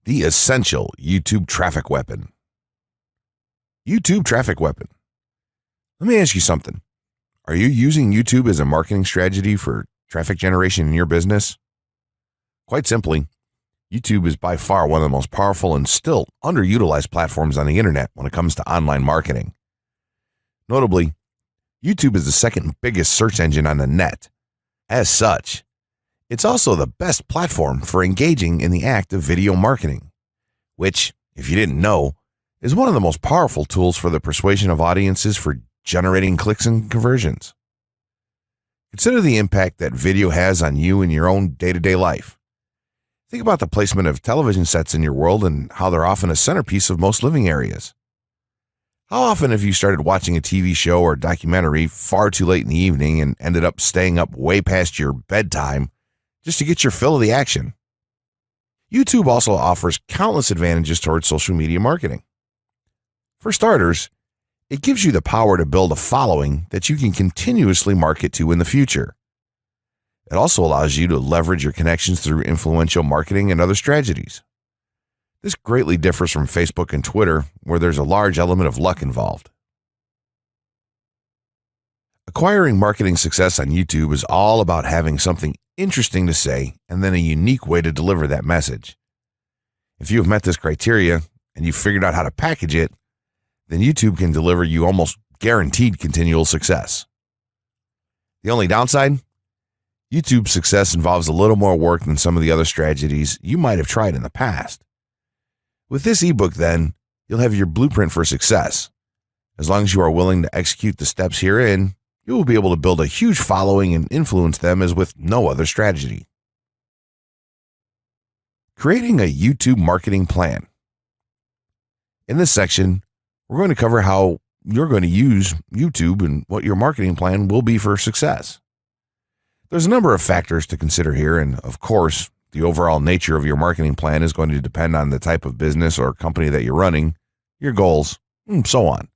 The essential YouTube traffic weapon. YouTube traffic weapon. Let me ask you something. Are you using YouTube as a marketing strategy for traffic generation in your business? Quite simply, YouTube is by far one of the most powerful and still underutilized platforms on the internet when it comes to online marketing. Notably, YouTube is the second biggest search engine on the net. As such, it's also the best platform for engaging in the act of video marketing, which, if you didn't know, is one of the most powerful tools for the persuasion of audiences for generating clicks and conversions. Consider the impact that video has on you in your own day-to-day life. Think about the placement of television sets in your world and how they're often a centerpiece of most living areas. How often have you started watching a TV show or documentary far too late in the evening and ended up staying up way past your bedtime just to get your fill of the action? YouTube also offers countless advantages towards social media marketing. For starters, it gives you the power to build a following that you can continuously market to in the future. It also allows you to leverage your connections through influential marketing and other strategies. This greatly differs from Facebook and Twitter, where there's a large element of luck involved. Acquiring marketing success on YouTube is all about having something interesting to say and then a unique way to deliver that message. If you have met this criteria and you've figured out how to package it, then YouTube can deliver you almost guaranteed continual success. The only downside? YouTube's success involves a little more work than some of the other strategies you might have tried in the past. With this ebook, then, you'll have your blueprint for success. As long as you are willing to execute the steps herein, you will be able to build a huge following and influence them as with no other strategy. Creating a YouTube marketing plan. In this section, we're going to cover how you're going to use YouTube and what your marketing plan will be for success. There's a number of factors to consider here, and of course, the overall nature of your marketing plan is going to depend on the type of business or company that you're running, your goals, and so on.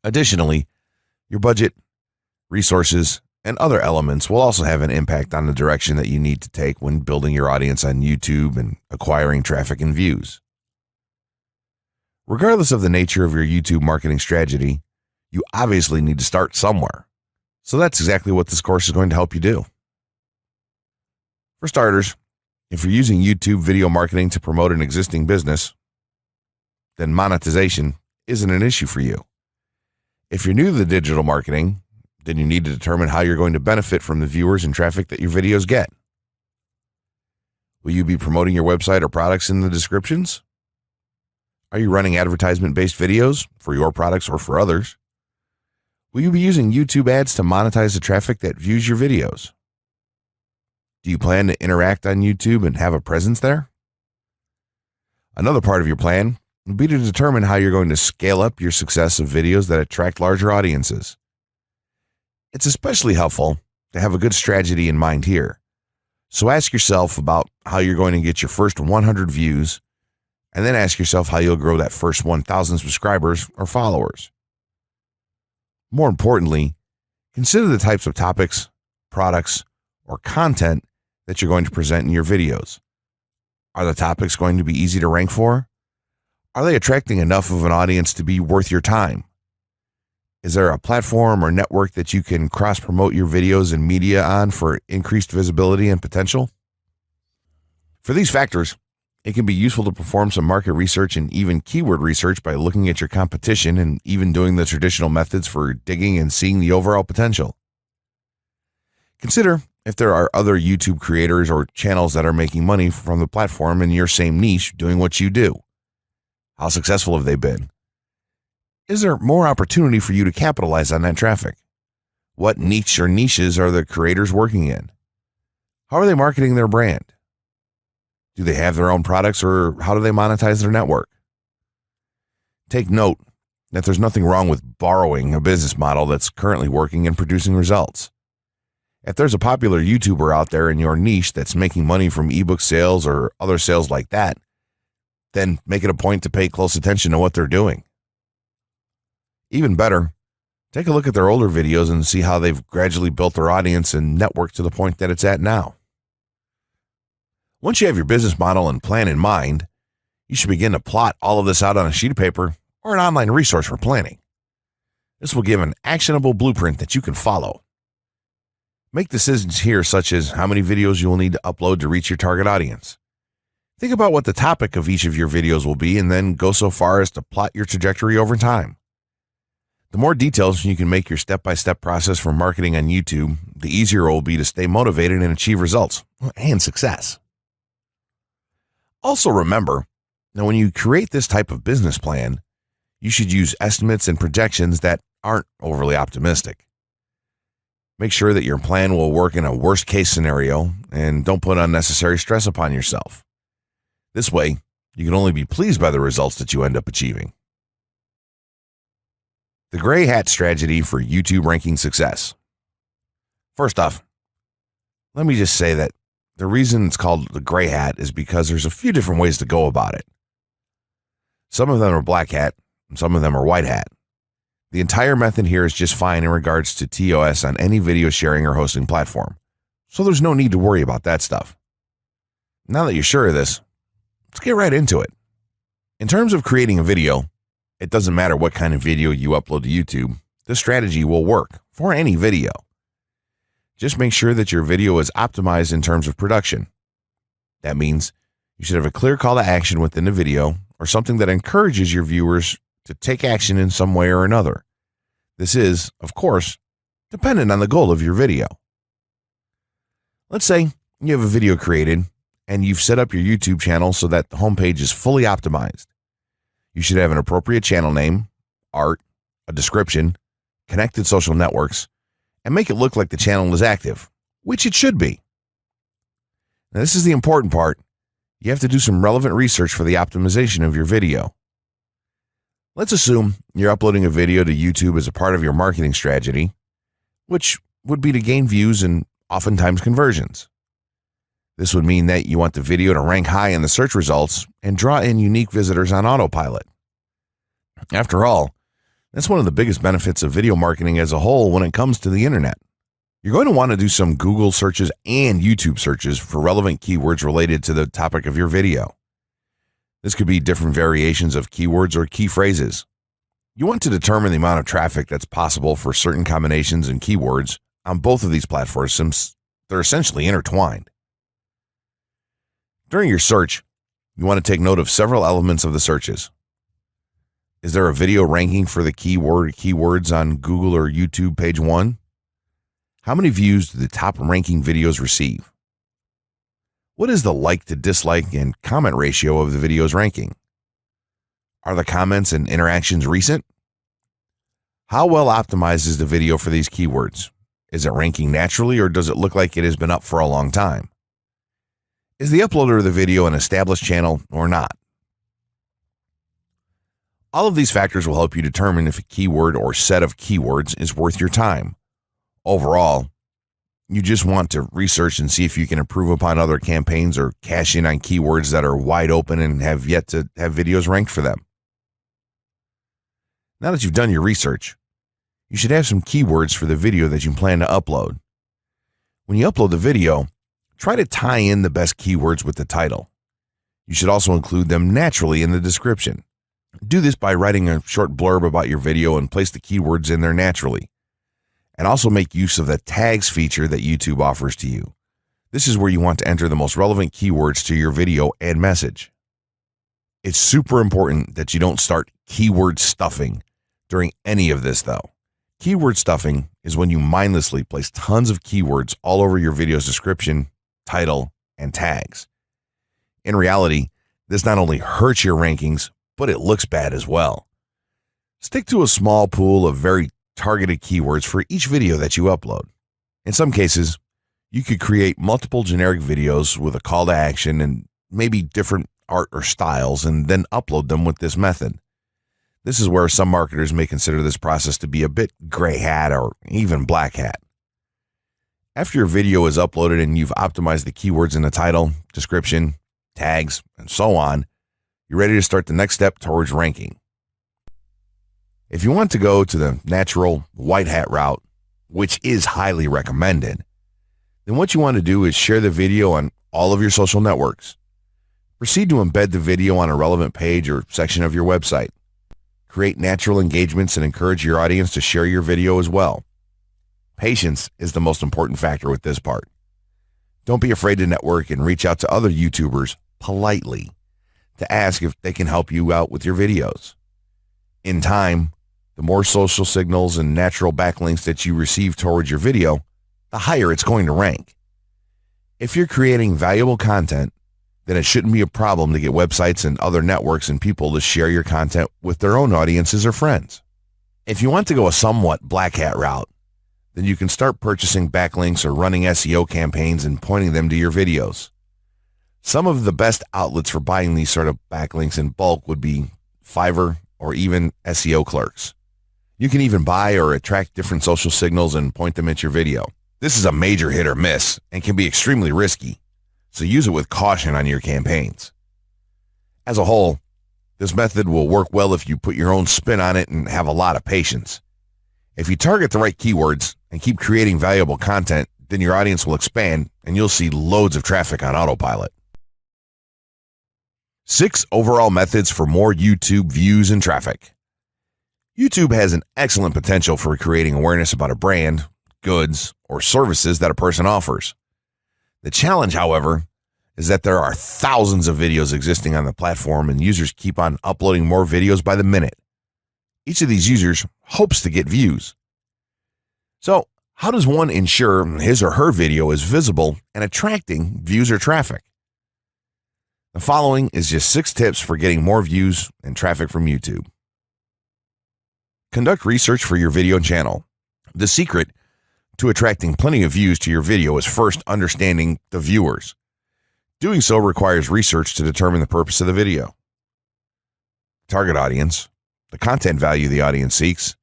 Additionally, your budget, resources, and other elements will also have an impact on the direction that you need to take when building your audience on YouTube and acquiring traffic and views. Regardless of the nature of your YouTube marketing strategy, you obviously need to start somewhere. So that's exactly what this course is going to help you do. For starters, if you're using YouTube video marketing to promote an existing business, then monetization isn't an issue for you. If you're new to the digital marketing, then you need to determine how you're going to benefit from the viewers and traffic that your videos get. Will you be promoting your website or products in the descriptions? Are you running advertisement-based videos for your products or for others? Will you be using YouTube ads to monetize the traffic that views your videos? Do you plan to interact on YouTube and have a presence there? Another part of your plan will be to determine how you're going to scale up your success of videos that attract larger audiences. It's especially helpful to have a good strategy in mind here. So ask yourself about how you're going to get your first 100 views, and then ask yourself how you'll grow that first 1,000 subscribers or followers. More importantly, consider the types of topics, products, or content that you're going to present in your videos. Are the topics going to be easy to rank for? Are they attracting enough of an audience to be worth your time? Is there a platform or network that you can cross-promote your videos and media on for increased visibility and potential? For these factors, it can be useful to perform some market research and even keyword research by looking at your competition and even doing the traditional methods for digging and seeing the overall potential. Consider if there are other YouTube creators or channels that are making money from the platform in your same niche doing what you do. How successful have they been? Is there more opportunity for you to capitalize on that traffic? What niche or niches are the creators working in? How are they marketing their brand? Do they have their own products, or how do they monetize their network? Take note that there's nothing wrong with borrowing a business model that's currently working and producing results. If there's a popular YouTuber out there in your niche that's making money from ebook sales or other sales like that, then make it a point to pay close attention to what they're doing. Even better, take a look at their older videos and see how they've gradually built their audience and network to the point that it's at now. Once you have your business model and plan in mind, You should begin to plot all of this out on a sheet of paper or an online resource for planning. This will give an actionable blueprint that you can follow. Make decisions here, such as how many videos you will need to upload to reach your target audience. Think about what the topic of each of your videos will be, and then go so far as to plot your trajectory over time. The more details you can make your step-by-step process for marketing on YouTube, the easier it will be to stay motivated and achieve results and success. Also remember, now when you create this type of business plan, you should use estimates and projections that aren't overly optimistic. Make sure that your plan will work in a worst-case scenario and don't put unnecessary stress upon yourself. This way, you can only be pleased by the results that you end up achieving. The gray hat strategy for YouTube ranking success. First off, let me just say that the reason it's called the gray hat is because there's a few different ways to go about it. Some of them are black hat, and some of them are white hat. The entire method here is just fine in regards to TOS on any video sharing or hosting platform, so there's no need to worry about that stuff. Now that you're sure of this, let's get right into it. In terms of creating a video, it doesn't matter what kind of video you upload to YouTube, this strategy will work for any video. Just make sure that your video is optimized in terms of production. That means you should have a clear call to action within the video or something that encourages your viewers to take action in some way or another. This is, of course, dependent on the goal of your video. Let's say you have a video created and you've set up your YouTube channel so that the homepage is fully optimized. You should have an appropriate channel name, art, a description, connected social networks, and make it look like the channel is active, which it should be. Now, this is the important part. You have to do some relevant research for the optimization of your video. Let's assume you're uploading a video to YouTube as a part of your marketing strategy, which would be to gain views and oftentimes conversions. This would mean that you want the video to rank high in the search results and draw in unique visitors on autopilot. After all, that's one of the biggest benefits of video marketing as a whole when it comes to the internet. You're going to want to do some Google searches and YouTube searches for relevant keywords related to the topic of your video. This could be different variations of keywords or key phrases. You want to determine the amount of traffic that's possible for certain combinations and keywords on both of these platforms since they're essentially intertwined. During your search, you want to take note of several elements of the searches. Is there a video ranking for the keyword or keywords on Google or YouTube page 1? How many views do the top ranking videos receive? What is the like to dislike and comment ratio of the video's ranking? Are the comments and interactions recent? How well optimized is the video for these keywords? Is it ranking naturally or does it look like it has been up for a long time? Is the uploader of the video an established channel or not? All of these factors will help you determine if a keyword or set of keywords is worth your time. Overall, you just want to research and see if you can improve upon other campaigns or cash in on keywords that are wide open and have yet to have videos ranked for them. Now that you've done your research, you should have some keywords for the video that you plan to upload. When you upload the video, try to tie in the best keywords with the title. You should also include them naturally in the description. Do this by writing a short blurb about your video and place the keywords in there naturally. And also make use of the tags feature that YouTube offers to you. This is where you want to enter the most relevant keywords to your video and message. It's super important that you don't start keyword stuffing during any of this though. Keyword stuffing is when you mindlessly place tons of keywords all over your video's description, title, and tags. In reality, this not only hurts your rankings, but it looks bad as well. Stick to a small pool of very targeted keywords for each video that you upload. In some cases, you could create multiple generic videos with a call to action and maybe different art or styles and then upload them with this method. This is where some marketers may consider this process to be a bit gray hat or even black hat. After your video is uploaded and you've optimized the keywords in the title, description, tags, and so on, you're ready to start the next step towards ranking. If you want to go to the natural white hat route, which is highly recommended, then what you want to do is share the video on all of your social networks. Proceed to embed the video on a relevant page or section of your website. Create natural engagements and encourage your audience to share your video as well. Patience is the most important factor with this part. Don't be afraid to network and reach out to other YouTubers politely to ask if they can help you out with your videos. In time, the more social signals and natural backlinks that you receive towards your video, the higher it's going to rank. If you're creating valuable content, then it shouldn't be a problem to get websites and other networks and people to share your content with their own audiences or friends. If you want to go a somewhat black hat route, then you can start purchasing backlinks or running SEO campaigns and pointing them to your videos. Some of the best outlets for buying these sort of backlinks in bulk would be Fiverr or even SEO clerks. You can even buy or attract different social signals and point them at your video. This is a major hit or miss and can be extremely risky, so use it with caution on your campaigns. As a whole, this method will work well if you put your own spin on it and have a lot of patience. If you target the right keywords and keep creating valuable content, then your audience will expand and you'll see loads of traffic on autopilot. 6 overall methods for more YouTube views and traffic. YouTube has an excellent potential for creating awareness about a brand, goods, or services that a person offers. The challenge, however, is that there are thousands of videos existing on the platform and users keep on uploading more videos by the minute. Each of these users hopes to get views. So, how does one ensure his or her video is visible and attracting views or traffic? The following is just 6 tips for getting more views and traffic from YouTube. Conduct research for your video channel. The secret to attracting plenty of views to your video is first understanding the viewers. Doing so requires research to determine the purpose of the video, target audience, the content value the audience seeks,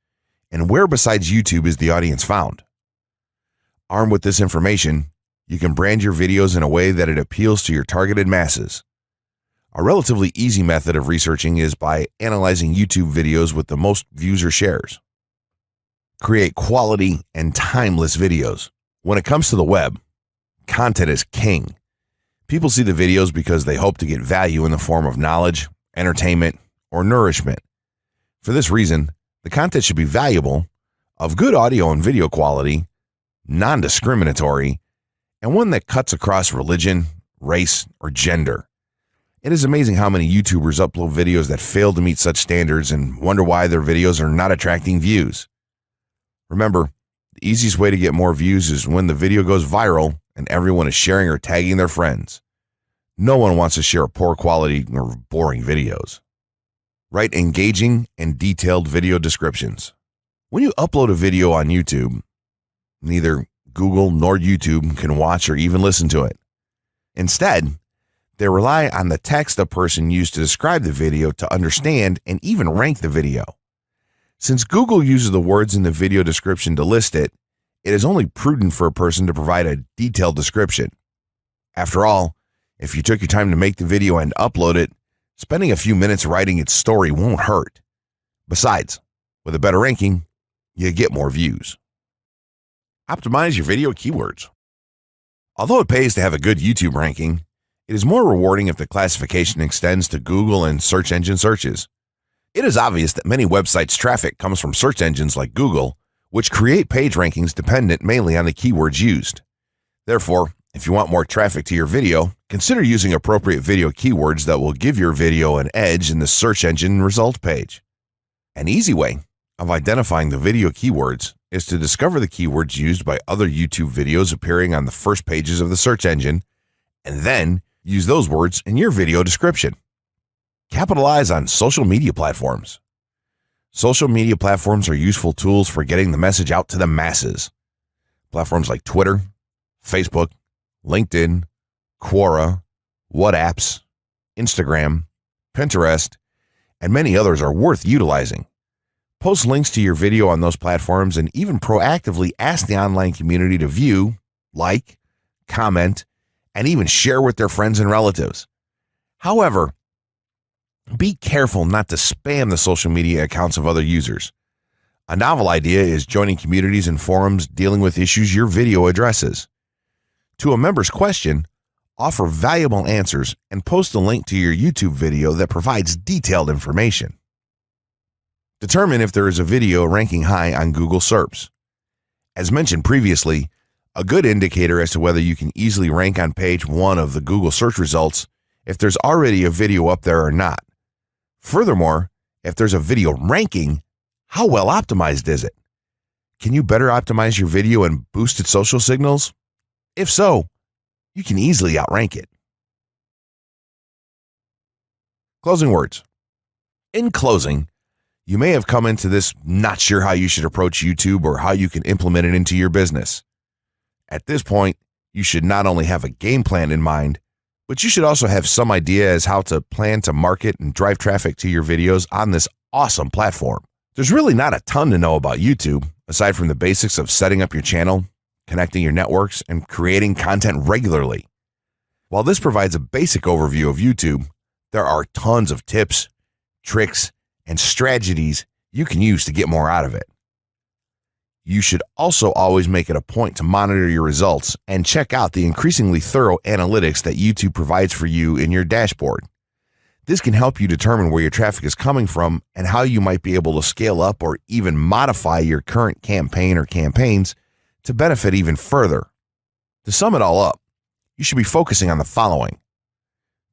and where besides YouTube is the audience found. Armed with this information, you can brand your videos in a way that it appeals to your targeted masses. A relatively easy method of researching is by analyzing YouTube videos with the most views or shares. Create quality and timeless videos. When it comes to the web, content is king. People see the videos because they hope to get value in the form of knowledge, entertainment, or nourishment. For this reason, the content should be valuable, of good audio and video quality, non-discriminatory, and one that cuts across religion, race, or gender. It is amazing how many YouTubers upload videos that fail to meet such standards and wonder why their videos are not attracting views. Remember, the easiest way to get more views is when the video goes viral and everyone is sharing or tagging their friends. No one wants to share poor quality or boring videos. Write engaging and detailed video descriptions. When you upload a video on YouTube, neither Google nor YouTube can watch or even listen to it. Instead, they rely on the text a person used to describe the video to understand and even rank the video. Since Google uses the words in the video description to list it, it is only prudent for a person to provide a detailed description. After all, if you took your time to make the video and upload it, spending a few minutes writing its story won't hurt. Besides, with a better ranking, you get more views. Optimize your video keywords. Although it pays to have a good YouTube ranking, it is more rewarding if the classification extends to Google and search engine searches. It is obvious that many websites' traffic comes from search engines like Google, which create page rankings dependent mainly on the keywords used. Therefore, if you want more traffic to your video, consider using appropriate video keywords that will give your video an edge in the search engine result page. An easy way of identifying the video keywords is to discover the keywords used by other YouTube videos appearing on the first pages of the search engine, and then use those words in your video description. Capitalize on social media platforms. Social media platforms are useful tools for getting the message out to the masses. Platforms like Twitter, Facebook, LinkedIn, Quora, WhatsApp, Instagram, Pinterest, and many others are worth utilizing. Post links to your video on those platforms and even proactively ask the online community to view, like, comment, and even share with their friends and relatives. However, be careful not to spam the social media accounts of other users. A novel idea is joining communities and forums dealing with issues your video addresses. To a member's question, offer valuable answers, and post a link to your YouTube video that provides detailed information. Determine if there is a video ranking high on Google SERPs. As mentioned previously, a good indicator as to whether you can easily rank on page 1 of the Google search results if there's already a video up there or not. Furthermore, if there's a video ranking, how well optimized is it? Can you better optimize your video and boost its social signals? If so, you can easily outrank it. Closing words. In closing, you may have come into this not sure how you should approach YouTube or how you can implement it into your business. At this point, you should not only have a game plan in mind, but you should also have some idea as how to plan to market and drive traffic to your videos on this awesome platform. There's really not a ton to know about YouTube, aside from the basics of setting up your channel, connecting your networks, and creating content regularly. While this provides a basic overview of YouTube, there are tons of tips, tricks, and strategies you can use to get more out of it. You should also always make it a point to monitor your results and check out the increasingly thorough analytics that YouTube provides for you in your dashboard. This can help you determine where your traffic is coming from and how you might be able to scale up or even modify your current campaign or campaigns to benefit even further. To sum it all up, you should be focusing on the following: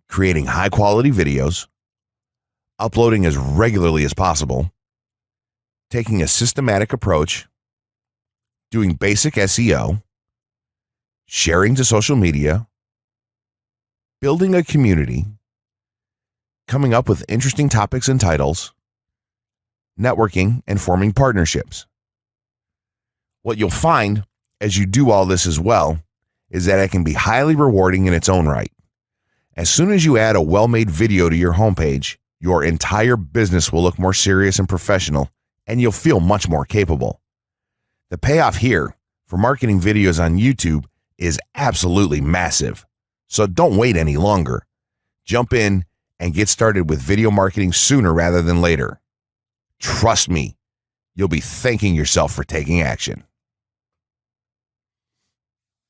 creating high-quality videos, uploading as regularly as possible, taking a systematic approach, doing basic SEO, sharing to social media, building a community, coming up with interesting topics and titles, networking, and forming partnerships. What you'll find as you do all this as well is that it can be highly rewarding in its own right. As soon as you add a well-made video to your homepage, your entire business will look more serious and professional, and you'll feel much more capable. The payoff here for marketing videos on YouTube is absolutely massive. So don't wait any longer. Jump in and get started with video marketing sooner rather than later. Trust me, you'll be thanking yourself for taking action.